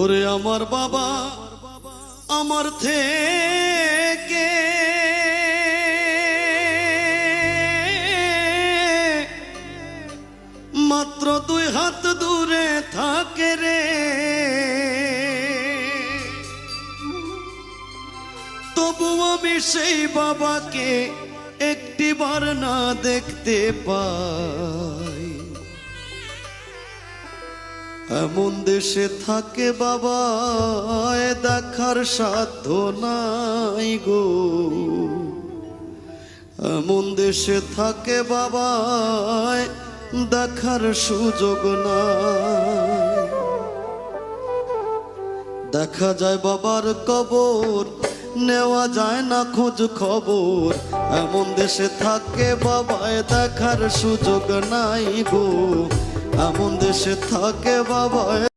ওরে আমার বাবা আমার থেকে মাত্র 2 হাত দূরে থাকে রে, তবু আমি সেই বাবাকে একটিবার না দেখতে পাই। এমন দেশে থাকে বাবা দেখার সাধ্য নাই গো, এমন দেশে থাকে বাবা দেখার সুযোগ নাই। দেখা যায় বাবার কবর, নেওয়া যায় না খোঁজ খবর, এমন দেশে থাকে বাবায় দেখার সুযোগ নাই গো, এমন দেশে থাকে বাবায়।